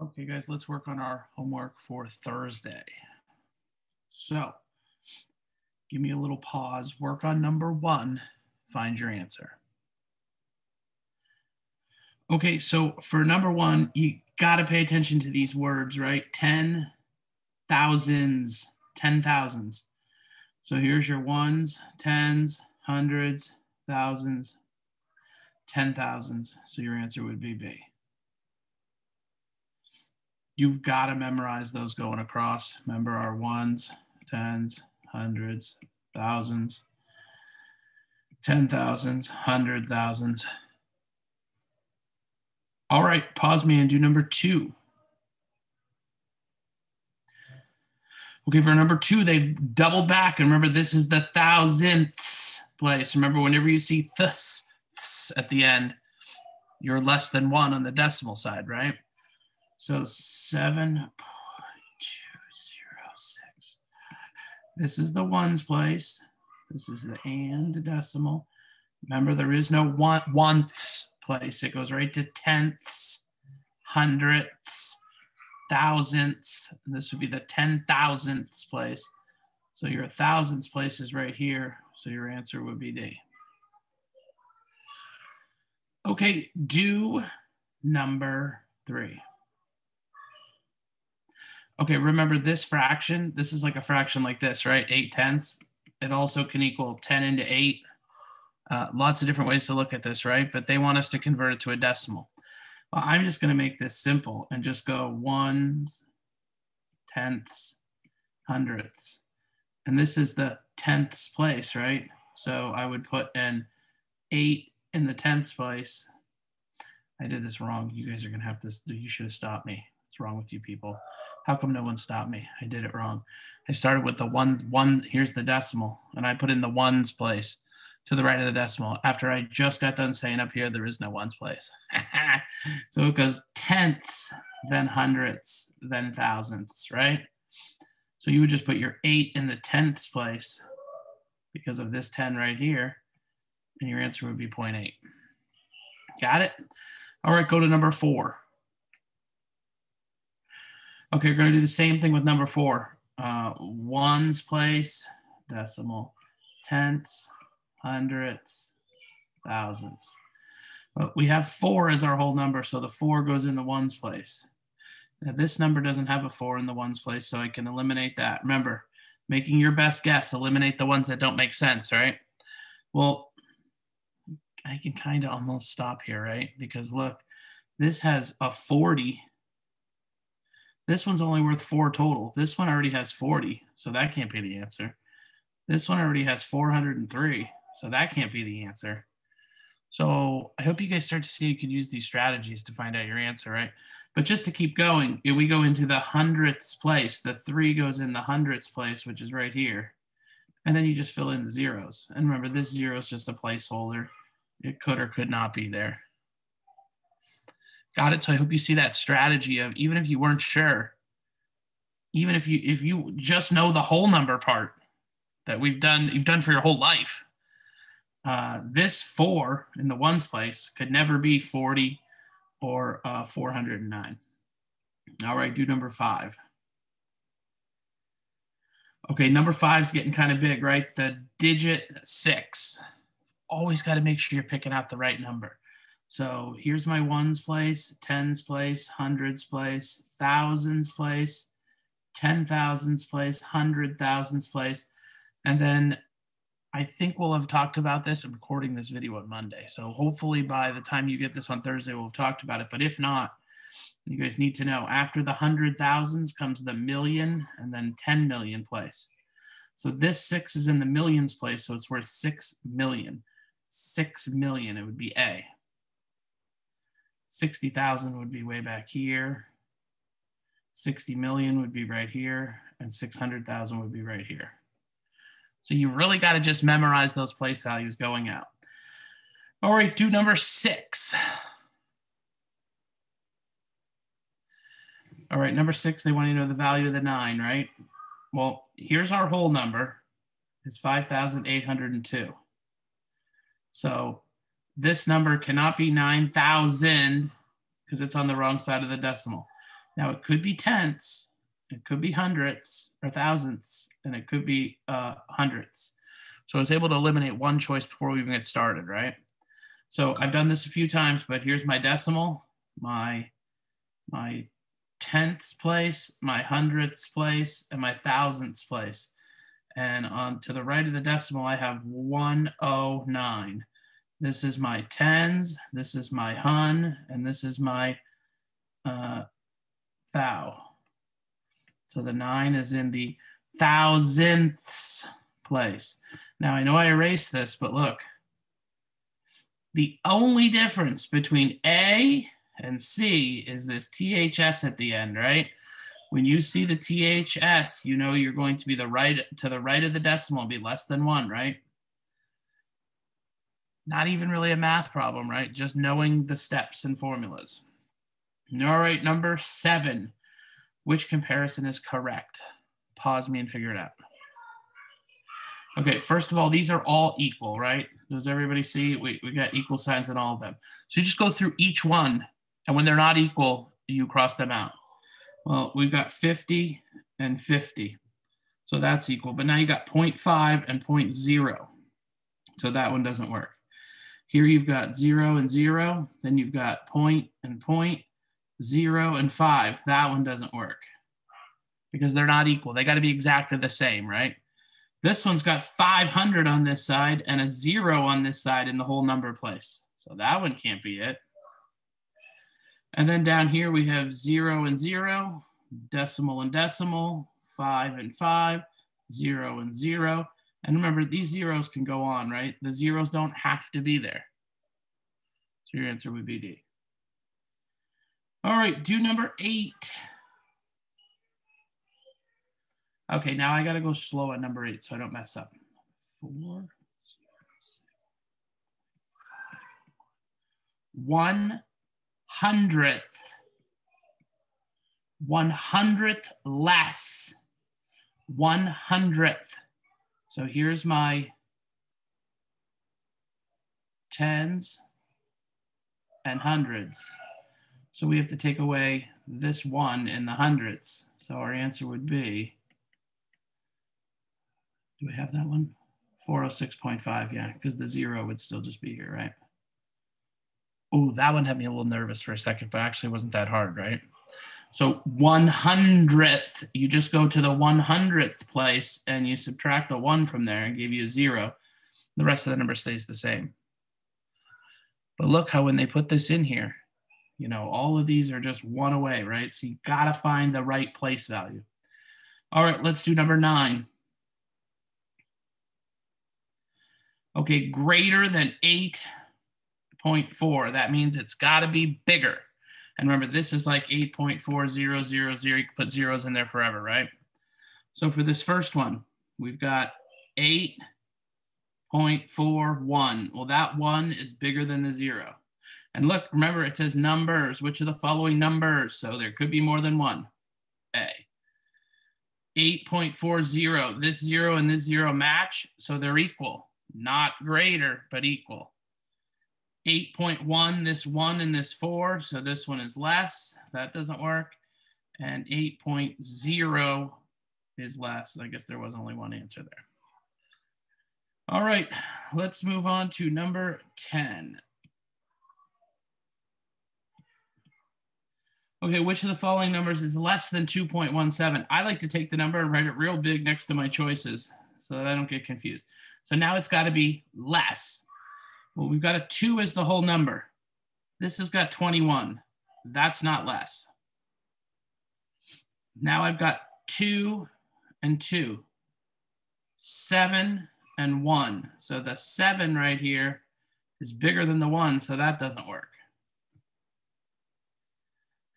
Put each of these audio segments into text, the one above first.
Okay, guys, let's work on our homework for Thursday. So give me a little pause, work on number 1, find your answer. Okay, so for number 1, you got to pay attention to these words, right? 10 thousands, 10 thousands. So here's your ones, tens, hundreds, thousands, 10 thousands. So your answer would be B. You've got to memorize those going across. Remember our ones, tens, hundreds, thousands, 10 thousands, 100 thousands. All right, pause me and do number 2. Okay, for number 2, they've doubled back. And remember, this is the thousandths place. Remember, whenever you see ths at the end, you're less than 1 on the decimal side, right? So 7.206. This is the ones place. This is the and decimal. Remember, there is no oneths place. It goes right to tenths, hundredths, thousandths. And this would be the 10,000ths place. So your thousandths place is right here. So your answer would be D. Okay, do number 3. Okay, remember this fraction, this is like a fraction like this, right? 8 tenths. It also can equal 10 into 8. Lots of different ways to look at this, right? But they want us to convert it to a decimal. Well, I'm just going to make this simple and just go ones, tenths, hundredths. And this is the tenths place, right? So I would put an 8 in the tenths place. I did this wrong. You guys are going to have this. You should have stopped me. What's wrong with you people? How come no one stopped me? I did it wrong. I started with the one, here's the decimal, and I put in the ones place to the right of the decimal after I just got done saying up here there is no ones place. So it goes tenths, then hundredths, then thousandths, right? So you would just put your 8 in the tenths place because of this 10 right here, and your answer would be 0.8. Got it? All right, go to number 4. Okay, we're going to do the same thing with number 4. Ones place, decimal, tenths, hundredths, thousandths. But we have 4 as our whole number, so the 4 goes in the ones place. Now this number doesn't have a 4 in the ones place, so I can eliminate that. Remember, making your best guess, eliminate the ones that don't make sense, right? Well, I can kind of almost stop here, right? Because look, this has a 40. This one's only worth 4 total. This one already has 40, so that can't be the answer. This one already has 403, so that can't be the answer. So I hope you guys start to see you could use these strategies to find out your answer, right? But just to keep going, if we go into the hundredths place, the 3 goes in the hundredths place, which is right here. And then you just fill in the zeros. And remember, this 0 is just a placeholder. It could or could not be there. Got it? So I hope you see that strategy of, even if you weren't sure, even if you just know the whole number part that you've done for your whole life, this 4 in the ones place could never be 40 or 409. All right, do number 5. Okay, number 5 is getting kind of big, right? The digit 6. Always got to make sure you're picking out the right number. So here's my ones place, tens place, hundreds place, thousands place, 10,000s place, 100,000s place. And then I think we'll have talked about this. I'm recording this video on Monday. So hopefully by the time you get this on Thursday, we'll have talked about it. But if not, you guys need to know after the 100,000s comes the million and then 10 million place. So this 6 is in the millions place. So it's worth 6 million. 6 million, it would be A. 60,000 would be way back here. 60 million would be right here. And 600,000 would be right here. So you really got to just memorize those place values going out. All right, do number 6. All right, number 6, they want you to know the value of the 9, right? Well, here's our whole number. It's 5,802. So this number cannot be 9,000 because it's on the wrong side of the decimal. Now it could be tenths, it could be hundredths or thousandths, and it could be hundredths. So I was able to eliminate one choice before we even get started, right? So I've done this a few times, but here's my decimal, my tenths place, my hundredths place, and my thousandths place. And on to the right of the decimal, I have 109. This is my tens, this is my hun, and this is my thou. So the 9 is in the thousandths place. Now I know I erased this, but look. The only difference between A and C is this THS at the end, right? When you see the THS, you know you're going to be to the right of the decimal, be less than 1, right? Not even really a math problem, right? Just knowing the steps and formulas. All right, number 7. Which comparison is correct? Pause me and figure it out. Okay, first of all, these are all equal, right? Does everybody see? We got equal signs in all of them. So you just go through each one, and when they're not equal, you cross them out. Well, we've got 50 and 50. So that's equal. But now you got 0.5 and 0.0. So that one doesn't work. Here you've got 0 and 0. Then you've got point and point, 0 and 5. That one doesn't work because they're not equal. They got to be exactly the same, right? This one's got 500 on this side and a 0 on this side in the whole number place. So that one can't be it. And then down here we have 0 and 0, decimal and decimal, 5 and 5, 0 and 0. And remember, these zeros can go on, right? The zeros don't have to be there. So your answer would be D. All right, do number 8. Okay, now I got to go slow at number 8 so I don't mess up. 4, 0, 6, 5, 100th. 100th less. 100th. So here's my tens and hundreds. So we have to take away this 1 in the hundredths. So our answer would be, do we have that one? 406.5, yeah, because the 0 would still just be here, right? Oh, that one had me a little nervous for a second, but actually wasn't that hard, right? So 100th, you just go to the 100th place and you subtract the 1 from there and give you a 0. The rest of the number stays the same. But look how when they put this in here, you know, all of these are just 1 away, right? So you got to find the right place value. All right, let's do number 9. Okay, greater than 8.4. That means it's got to be bigger. And remember, this is like 8.4000. You can put zeros in there forever, right? So for this first one, we've got 8.41. Well, that 1 is bigger than the 0. And look, remember, it says numbers. Which of the following numbers? So there could be more than one. A. 8.40. This 0 and this 0 match, so they're equal. Not greater, but equal. 8.1, this 1 and this 4, so this one is less. That doesn't work. And 8.0 is less. I guess there was only one answer there. All right, let's move on to number 10. Okay, which of the following numbers is less than 2.17? I like to take the number and write it real big next to my choices so that I don't get confused. So now it's got to be less. Well, we've got a 2 as the whole number. This has got 21. That's not less. Now I've got 2 and 2. 7 and 1. So the 7 right here is bigger than the 1, so that doesn't work.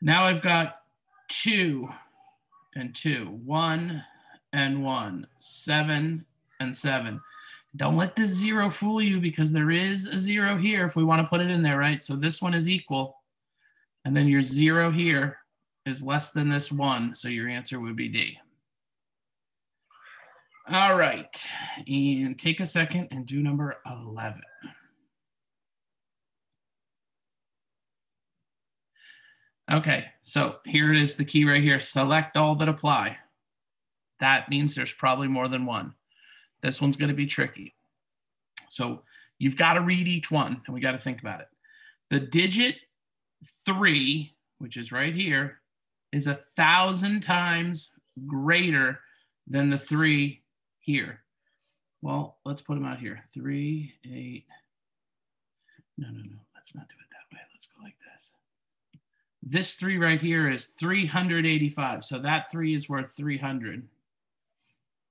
Now I've got 2 and 2. 1 and 1. 7 and 7. Don't let this 0 fool you because there is a 0 here if we want to put it in there, right? So this one is equal. And then your 0 here is less than this 1. So your answer would be D. All right. And take a second and do number 11. Okay, so here it is, the key right here. Select all that apply. That means there's probably more than one. This one's going to be tricky. So you've got to read each one, and we got to think about it. The digit 3, which is right here, is 1,000 times greater than the 3 here. Well, let's put them out here. 3, 8. No. Let's not do it that way. Let's go like this. This 3 right here is 385. So that 3 is worth 300.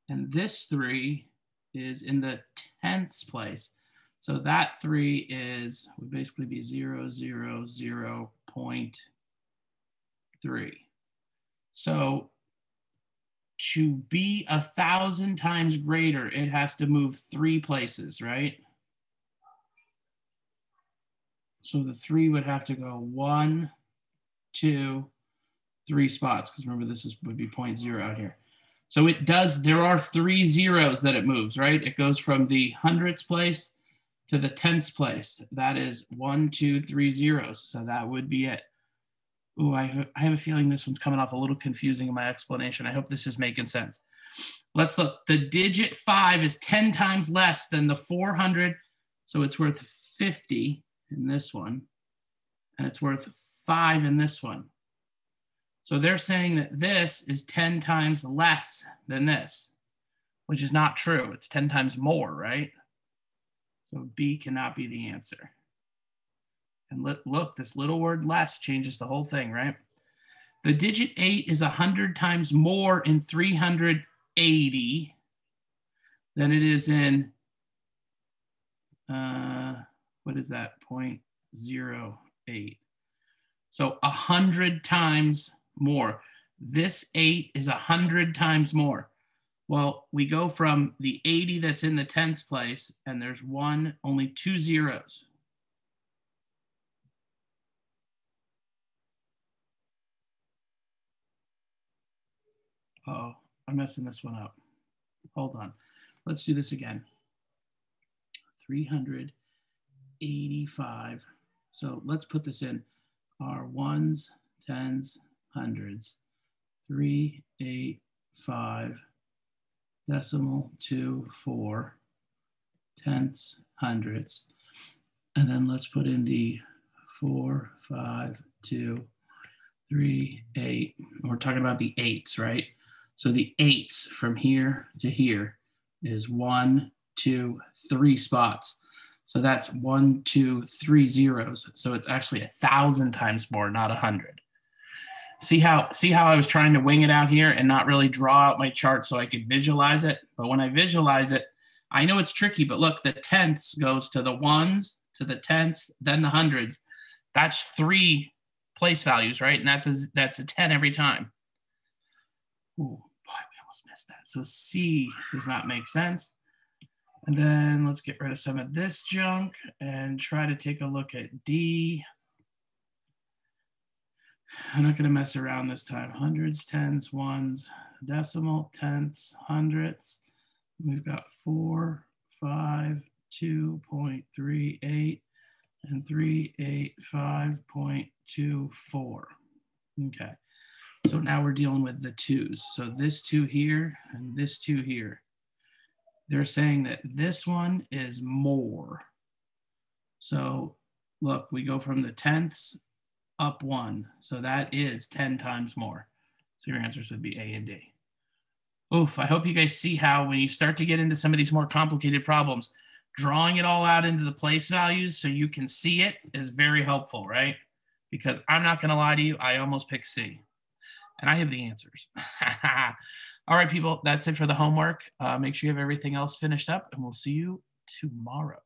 And this 3 is in the 10th place. So that 3 is, would basically be 0.3. So to be 1,000 times greater, it has to move 3 places, right? So the 3 would have to go 1, 2, 3 spots, because remember this would be 0.0 out here. So it does, there are 3 zeros that it moves, right? It goes from the 100th place to the 10th place. That is 1, 2, 3 zeros. So that would be it. Ooh, I have a feeling this one's coming off a little confusing in my explanation. I hope this is making sense. Let's look. The digit 5 is 10 times less than the 400. So it's worth 50 in this one. And it's worth 5 in this one. So they're saying that this is 10 times less than this, which is not true. It's 10 times more, right? So B cannot be the answer. And look, this little word less changes the whole thing, right? The digit 8 is 100 times more in 380 than it is in, what is that, 0.08. So 100 times more. This 8 is 100 times more. Well, we go from the 80 that's in the 10th place, and there's only 2 zeros. Oh, I'm messing this one up. Hold on. Let's do this again. 385. So let's put this in our ones, tens, hundreds. 385, decimal 2, 4, tenths, hundredths. And then let's put in the 4, 5, 2, 3, 8. We're talking about the 8s, right? So the 8s from here to here is 1, 2, 3 spots. So that's 1, 2, 3 zeros. So it's actually 1,000 times more, not 100. See how I was trying to wing it out here and not really draw out my chart so I could visualize it? But when I visualize it, I know it's tricky, but look, the tenths goes to the ones, to the tenths, then the hundreds. That's 3 place values, right? And that's a 10 every time. Ooh, boy, we almost missed that. So C does not make sense. And then let's get rid of some of this junk and try to take a look at D. I'm not going to mess around this time. Hundreds, tens, ones, decimal, tenths, hundredths. We've got 4, 5, 2.38, and 385.24. Okay. So now we're dealing with the 2s. So this 2 here and this 2 here. They're saying that this one is more. So look, we go from the tenths up 1. So that is 10 times more. So your answers would be A and D. Oof, I hope you guys see how when you start to get into some of these more complicated problems, drawing it all out into the place values so you can see it is very helpful, right? Because I'm not going to lie to you, I almost picked C. And I have the answers. All right, people, that's it for the homework. Make sure you have everything else finished up, and we'll see you tomorrow.